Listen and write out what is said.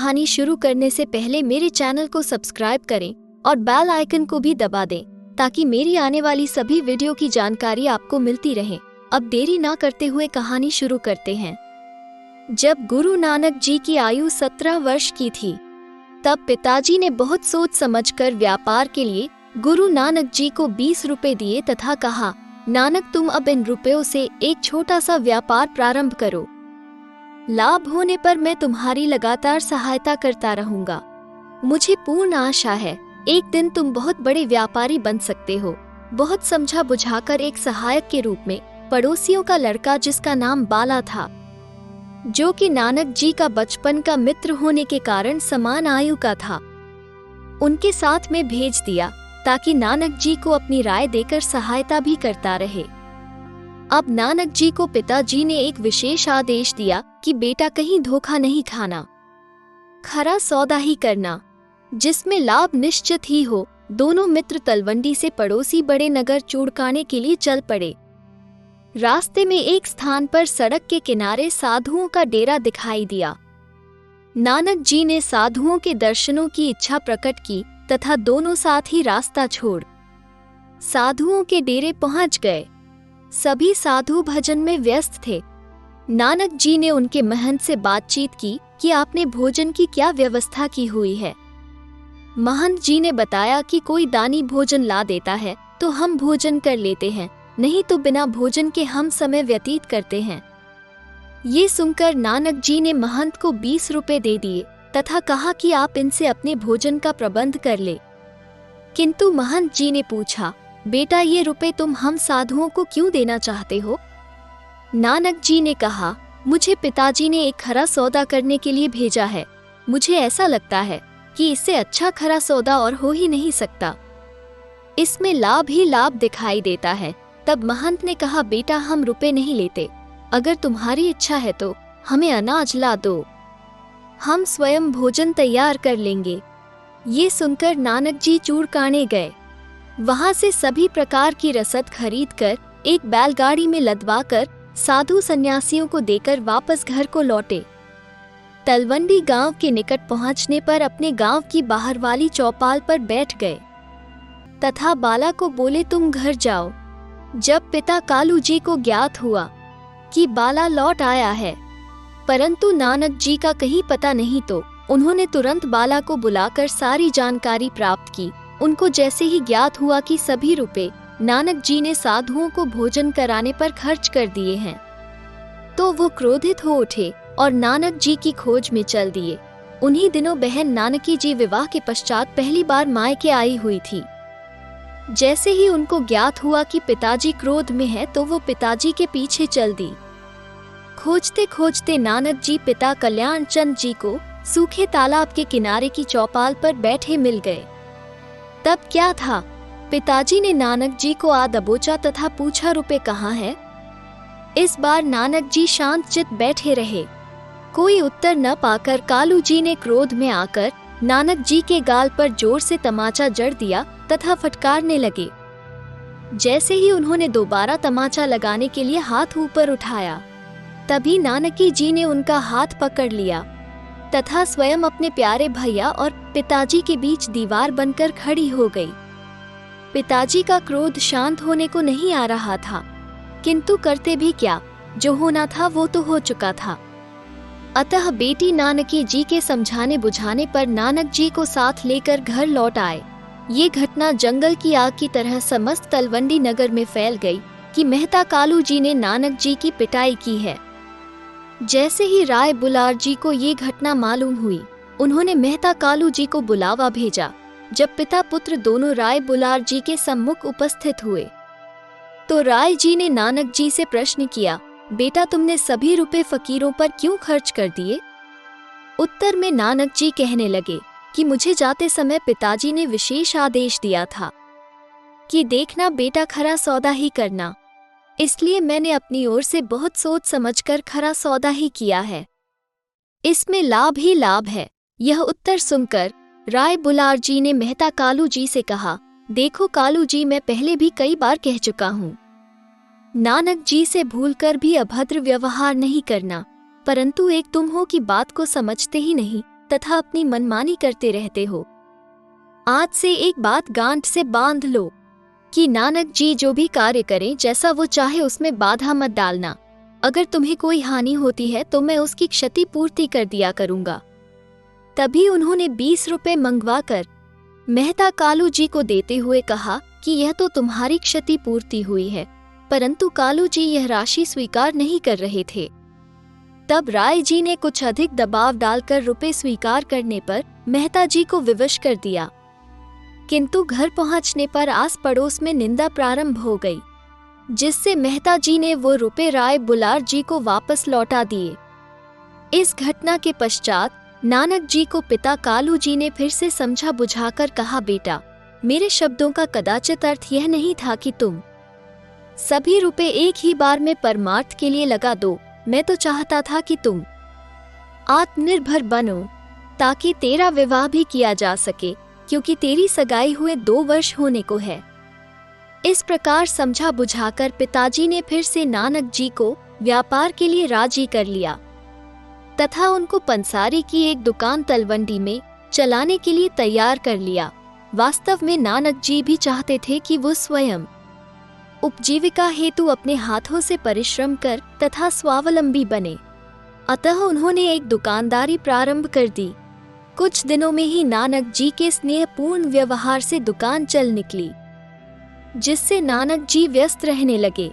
कहानी शुरू करने से पहले मेरे चैनल को सब्सक्राइब करें और बेल आइकन को भी दबा दें ताकि मेरी आने वाली सभी वीडियो की जानकारी आपको मिलती रहे। अब देरी ना करते हुए कहानी शुरू करते हैं। जब गुरु नानक जी की आयु 17 वर्ष की थी, तब पिताजी ने बहुत सोच समझकर व्यापार के लिए गुरु नानक जी को 20 रुपए दिए तथा कहा, नानक तुम अब इन रुपयों से एक छोटा सा व्यापार प्रारंभ करो। लाभ होने पर मैं तुम्हारी लगातार सहायता करता रहूंगा। मुझे पूर्ण आशा है एक दिन तुम बहुत बड़े व्यापारी बन सकते हो। बहुत समझा बुझाकर एक सहायक के रूप में पड़ोसियों का लड़का जिसका नाम बाला था, जो कि नानक जी का बचपन का मित्र होने के कारण समान आयु का था, उनके साथ में भेज दिया ताकि नानक जी को अपनी राय देकर सहायता भी करता रहे। अब नानक जी को पिताजी ने एक विशेष आदेश दिया कि बेटा कहीं धोखा नहीं खाना, खरा सौदा ही करना जिसमें लाभ निश्चित ही हो। दोनों मित्र तलवंडी से पड़ोसी बड़े नगर चूड़काने के लिए चल पड़े। रास्ते में एक स्थान पर सड़क के किनारे साधुओं का डेरा दिखाई दिया। नानक जी ने साधुओं के दर्शनों की इच्छा प्रकट की तथा दोनों साथ ही रास्ता छोड़ साधुओं के डेरे पहुंच गए। सभी साधु भजन में व्यस्त थे। नानक जी ने उनके महंत से बातचीत की कि आपने भोजन की क्या व्यवस्था की हुई है। महंत जी ने बताया कि कोई दानी भोजन ला देता है तो हम भोजन कर लेते हैं, नहीं तो बिना भोजन के हम समय व्यतीत करते हैं। ये सुनकर नानक जी ने महंत को 20 रुपए दे दिए तथा कहा कि आप इनसे अपने भोजन का प्रबंध कर ले। किंतु महंत जी ने पूछा, बेटा ये रुपए तुम हम साधुओं को क्यों देना चाहते हो? नानक जी ने कहा, मुझे पिताजी ने एक खरा सौदा करने के लिए भेजा है। मुझे ऐसा लगता है कि इससे अच्छा खरा सौदा और हो ही नहीं सकता। इसमें लाभ ही लाभ दिखाई देता है। तब महंत ने कहा, बेटा हम रुपए नहीं लेते, अगर तुम्हारी इच्छा है तो हमें अनाज ला दो, हम स्वयं भोजन तैयार कर लेंगे। ये सुनकर नानक जी चूड़काने गए। वहां से सभी प्रकार की रसद खरीदकर एक बैलगाड़ी में लदवाकर साधु सन्यासियों को देकर वापस घर को लौटे। तलवंडी गांव के निकट पहुंचने पर अपने गांव की बाहर वाली चौपाल पर बैठ गए तथा बाला को बोले, तुम घर जाओ। जब पिता कालू जी को ज्ञात हुआ कि बाला लौट आया है परंतु नानक जी का कहीं पता नहीं, तो उन्होंने तुरंत बाला को बुलाकर सारी जानकारी प्राप्त की। उनको जैसे ही ज्ञात हुआ कि सभी रुपए नानक जी ने साधुओं को भोजन कराने पर खर्च कर दिए हैं, तो वो क्रोधित हो उठे और नानक जी की खोज में चल दिए। उन्हीं दिनों बहन नानकी जी विवाह के पश्चात पहली बार मायके आई हुई थी। जैसे ही उनको ज्ञात हुआ कि पिताजी क्रोध में है तो वो पिताजी के पीछे चल दी। खोजते खोजते नानक जी पिता कल्याण चंद जी को सूखे तालाब के किनारे की चौपाल पर बैठे मिल गए। तब क्या था, पिताजी ने नानक जी को आ दबोचा तथा पूछा, रुपए कहाँ है? इस बार नानक जी शांत चित बैठे रहे। कोई उत्तर न पाकर कालू जी ने क्रोध में आकर नानक जी के गाल पर जोर से तमाचा जड़ दिया तथा फटकारने लगे। जैसे ही उन्होंने दोबारा तमाचा लगाने के लिए हाथ ऊपर उठाया, तभी नानकी जी ने उनका हाथ पकड़ लिया तथा स्वयं अपने प्यारे भैया और पिताजी के बीच दीवार बनकर खड़ी हो गई। पिताजी का क्रोध शांत होने को नहीं आ रहा था, किंतु करते भी क्या, जो होना था वो तो हो चुका था। अतः बेटी नानकी जी के समझाने बुझाने पर नानक जी को साथ लेकर घर लौट आए। ये घटना जंगल की आग की तरह समस्त तलवंडी नगर में फैल गई कि मेहता कालू जी ने नानक जी की पिटाई की है। जैसे ही राय बुलार जी को ये घटना मालूम हुई, उन्होंने मेहता कालू जी को बुलावा भेजा। जब पिता पुत्र दोनों राय बुलार जी के सम्मुख उपस्थित हुए तो राय जी ने नानक जी से प्रश्न किया, बेटा तुमने सभी रुपए फकीरों पर क्यों खर्च कर दिए? उत्तर में नानक जी कहने लगे कि मुझे जाते समय पिताजी ने विशेष आदेश दिया था कि देखना बेटा खरा सौदा ही करना, इसलिए मैंने अपनी ओर से बहुत सोच समझकर खरा सौदा ही किया है। इसमें लाभ ही लाभ है। यह उत्तर सुनकर राय बुलार जी ने मेहता कालू जी से कहा, देखो कालू जी, मैं पहले भी कई बार कह चुका हूँ, नानक जी से भूलकर भी अभद्र व्यवहार नहीं करना, परंतु एक तुम हो कि बात को समझते ही नहीं। तथा अपनी मनमानी करते रहते हो। आज से एक बात गांठ से बांध लो कि नानक जी जो भी कार्य करें, जैसा वो चाहे, उसमें बाधा मत डालना। अगर तुम्हें कोई हानि होती है तो मैं उसकी क्षतिपूर्ति कर दिया करूंगा। तभी उन्होंने 20 रुपए मंगवा कर मेहता कालू जी को देते हुए कहा कि यह तो तुम्हारी क्षतिपूर्ति हुई है, परंतु कालू जी यह राशि स्वीकार नहीं कर रहे थे। तब राय जी ने कुछ अधिक दबाव डालकर रुपए स्वीकार करने पर मेहता जी को विवश कर दिया, किंतु घर पहुंचने पर आस पड़ोस में निंदा प्रारंभ हो गई, जिससे मेहता जी ने वो रुपए राय बुलार जी को वापस लौटा दिए। इस घटना के पश्चात नानक जी को पिता कालू जी ने फिर से समझा बुझाकर कहा, बेटा, मेरे शब्दों का कदाचित अर्थ यह नहीं था कि तुम सभी रुपए एक ही बार में परमार्थ के लिए लगा दो। मैं तो चाहता था कि तुम आत्मनिर्भर बनो, ताकि तेरा विवाह भी किया जा सके, क्योंकि तेरी सगाई हुए 2 वर्ष होने को है। इस प्रकार समझा बुझाकर पिताजी ने फिर से नानक जी को व्यापार के लिए राजी कर लिया तथा उनको पंसारी की एक दुकान तलवंडी में चलाने के लिए तैयार कर लिया। वास्तव में नानक जी भी चाहते थे कि वो स्वयं उपजीविका हेतु अपने हाथों से परिश्रम कर तथा स्वावलंबी बने। अतः उन्होंने एक दुकानदारी प्रारंभ कर दी। कुछ दिनों में ही नानक जी के स्नेहपूर्ण व्यवहार से दुकान चल निकली, जिससे नानक जी व्यस्त रहने लगे।